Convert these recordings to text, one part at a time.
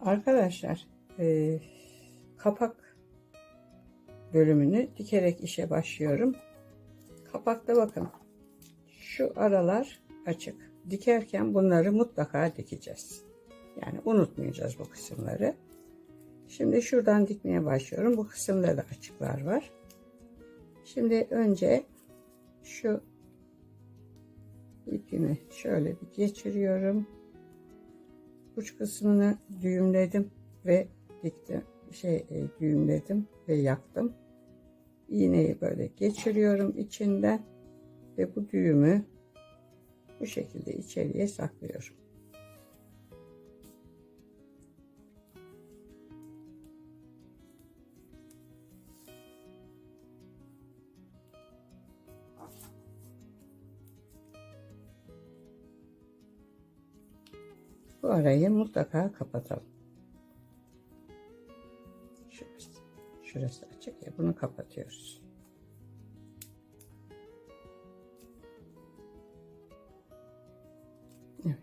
Arkadaşlar kapak bölümünü dikerek işe başlıyorum. Kapakta bakın şu aralar açık. Dikerken bunları mutlaka dikeceğiz. Yani unutmayacağız bu kısımları. Şimdi şuradan dikmeye başlıyorum. Bu kısımda da açıklar var. Şimdi önce şu ipimi şöyle bir geçiriyorum. Uç kısmını düğümledim ve diktim. Düğümledim ve yaktım. İğneyi böyle geçiriyorum içinden ve bu düğümü bu şekilde içeriye saklıyorum. Bu arayı mutlaka kapatalım. Şurası açık ya, bunu kapatıyoruz. Evet.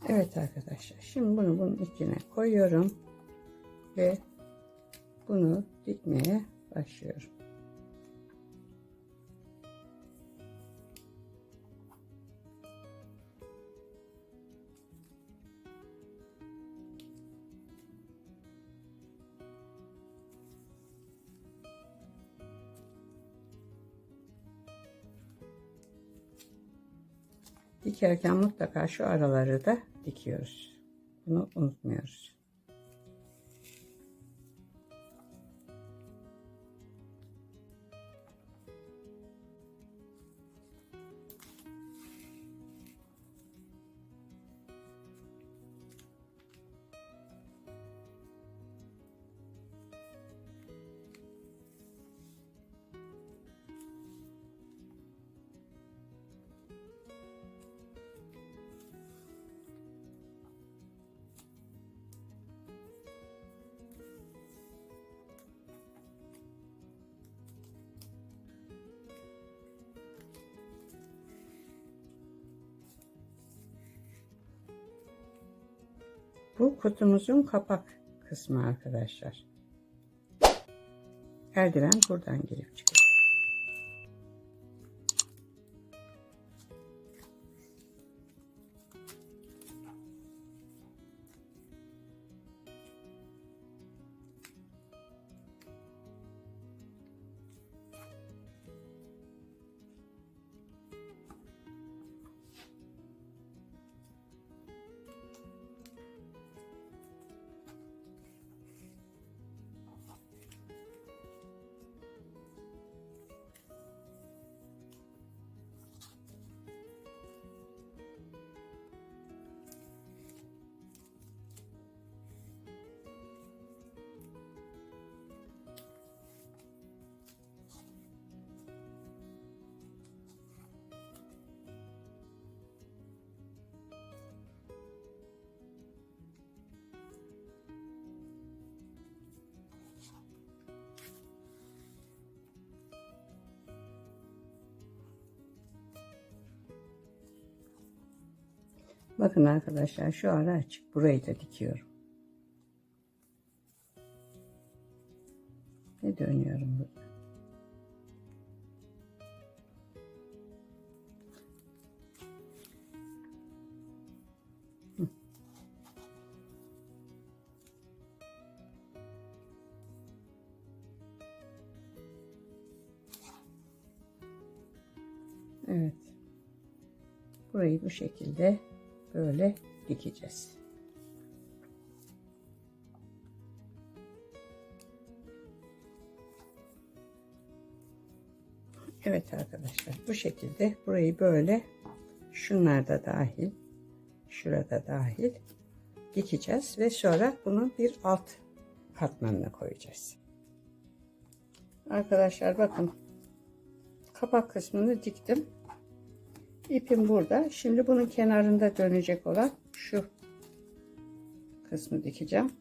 Evet arkadaşlar, şimdi bunu bunun içine koyuyorum ve bunu dikmeye başlıyorum. Dikerken mutlaka şu araları da dikiyoruz. Bunu unutmuyoruz. Bu kutumuzun kapak kısmı arkadaşlar. Eldiven buradan girip çıkıyor. Bakın arkadaşlar, şu ara açık. Burayı da dikiyorum. Ve dönüyorum burada. Evet. Burayı bu şekilde böyle dikeceğiz. Evet arkadaşlar, bu şekilde burayı böyle, şunlar da dahil, şurada dahil dikeceğiz ve sonra bunu bir alt katmanına koyacağız. Arkadaşlar bakın, kapak kısmını diktim. İpim burada. Şimdi bunun kenarında dönecek olan şu kısmı dikeceğim.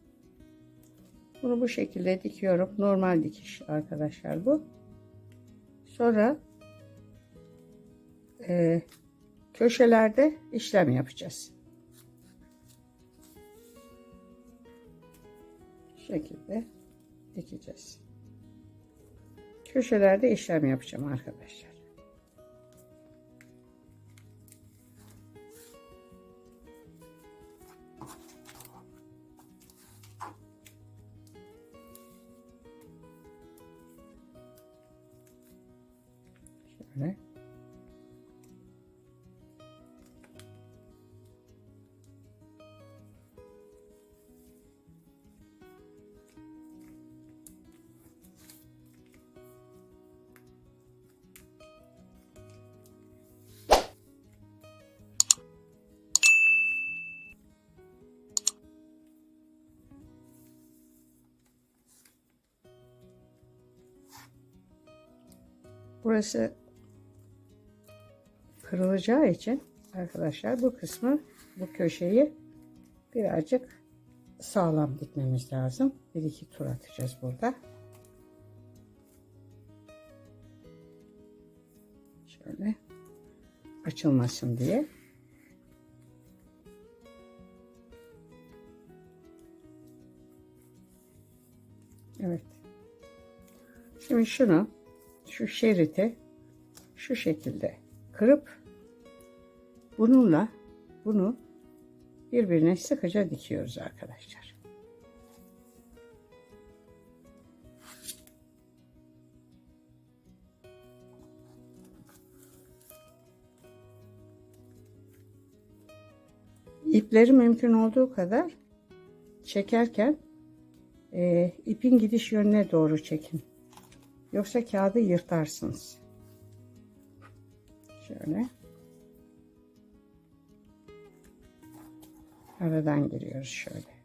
Bunu bu şekilde dikiyorum. Normal dikiş arkadaşlar bu. Sonra köşelerde işlem yapacağız. Şu şekilde dikeceğiz. Köşelerde işlem yapacağım arkadaşlar. Şöyle. Burası kırılacağı için arkadaşlar bu kısmı, bu köşeyi birazcık sağlam dikmemiz lazım. Bir iki tur atacağız burada. Şöyle açılmasın diye. Evet. Şimdi şu şeridi şu şekilde kırıp bununla bunu birbirine sıkıca dikiyoruz arkadaşlar. İpleri mümkün olduğu kadar çekerken ipin gidiş yönüne doğru çekin. Yoksa kağıdı yırtarsınız. Şöyle. Aradan giriyoruz şöyle.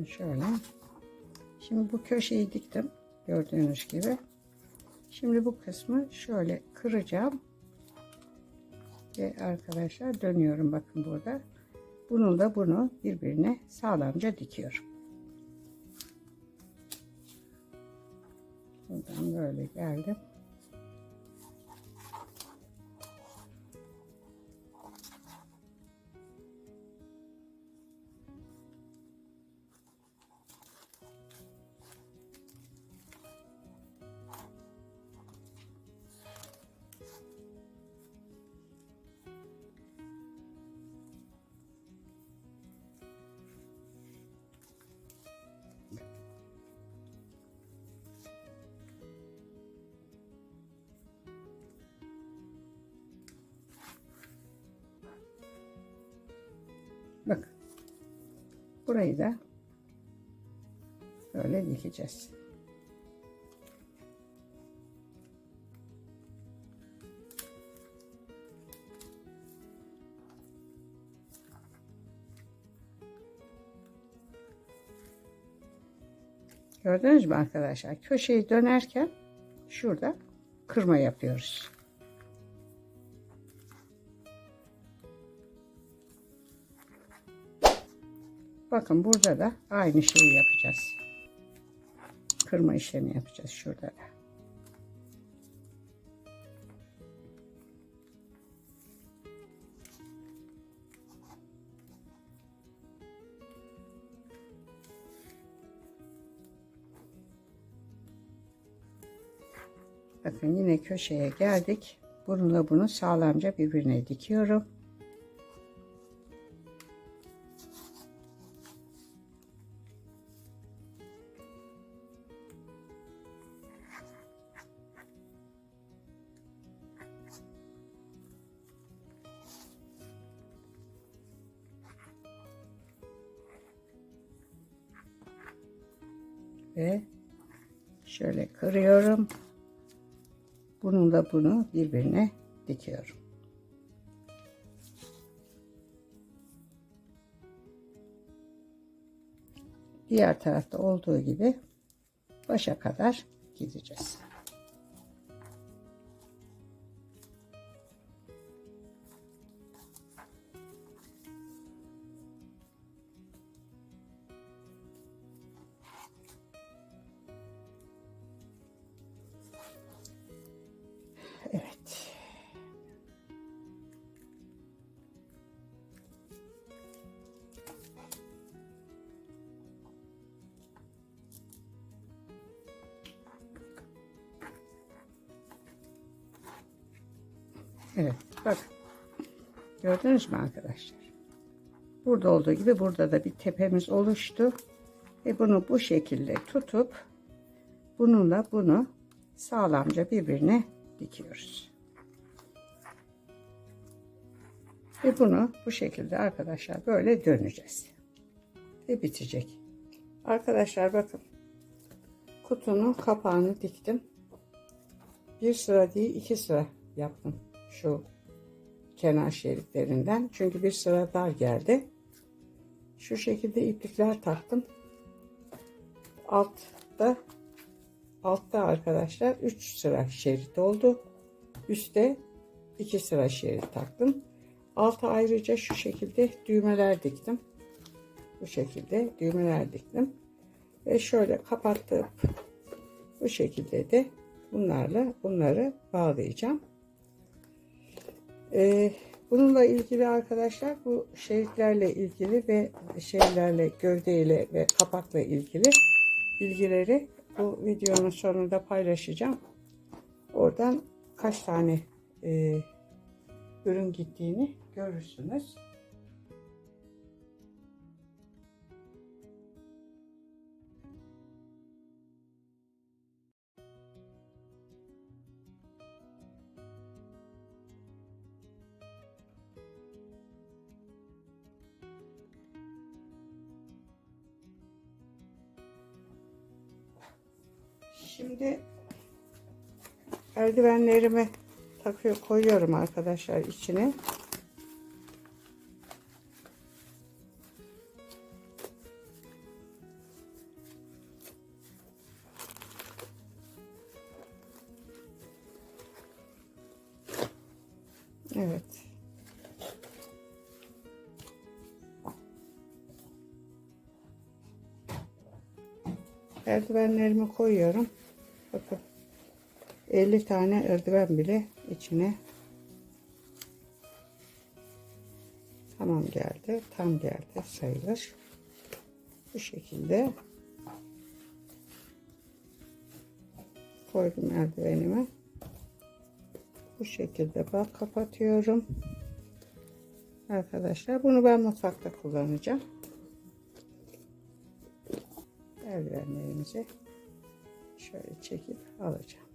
Şöyle. Şimdi bu köşeyi diktim. Gördüğünüz gibi. Şimdi bu kısmı şöyle kıracağım. Ve arkadaşlar dönüyorum bakın burada. Bunu birbirine sağlamca dikiyorum. Buradan böyle geldim. Bakın. Burayı da böyle dikeceğiz. Gördünüz mü arkadaşlar? Köşeyi dönerken şurada kırma yapıyoruz. Bakın burada da aynı şeyi yapacağız. Kırma işlemi yapacağız şurada da. Bakın yine köşeye geldik. Bununla bunu sağlamca birbirine dikiyorum. Ve şöyle kırıyorum. Bununla bunu birbirine dikiyorum. Diğer tarafta olduğu gibi başa kadar gideceğiz. Evet, bak. Gördünüz mü arkadaşlar? Burada olduğu gibi burada da bir tepemiz oluştu. Ve bunu bu şekilde tutup bununla bunu sağlamca birbirine dikiyoruz. Ve bunu bu şekilde arkadaşlar böyle döneceğiz. Ve bitecek. Arkadaşlar bakın. Kutunun kapağını diktim. Bir sıra değil 2 sıra yaptım. Şu kenar şeritlerinden. Çünkü bir sıra dar geldi. Şu şekilde iplikler taktım. Altta arkadaşlar 3 sıra şerit oldu. Üstte 2 sıra şerit taktım. Alta ayrıca şu şekilde düğmeler diktim. Bu şekilde düğmeler diktim. Ve şöyle kapatıp bu şekilde de bunları bağlayacağım. Bununla ilgili arkadaşlar bu şeritlerle ilgili ve şeylerle gövdeyle ve kapakla ilgili bilgileri bu videonun sonunda paylaşacağım. Oradan kaç tane ürün gittiğini görürsünüz. Şimdi eldivenlerimi koyuyorum arkadaşlar içine. Evet. Eldivenlerimi koyuyorum. Bakın 50 tane eldiven bile içine tamam geldi. Tam geldi sayılır. Bu şekilde koydum eldivenimi. Bu şekilde bak kapatıyorum. Arkadaşlar bunu ben mutfakta kullanacağım. Eldivenlerimizi şöyle çekip alacağım.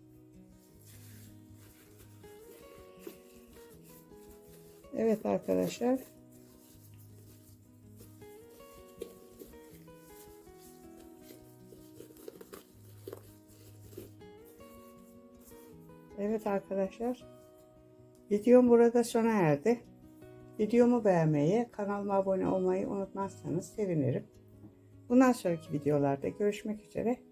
Evet arkadaşlar. Evet arkadaşlar. Videom burada sona erdi. Videomu beğenmeyi, kanalıma abone olmayı unutmazsanız sevinirim. Bundan sonraki videolarda görüşmek üzere.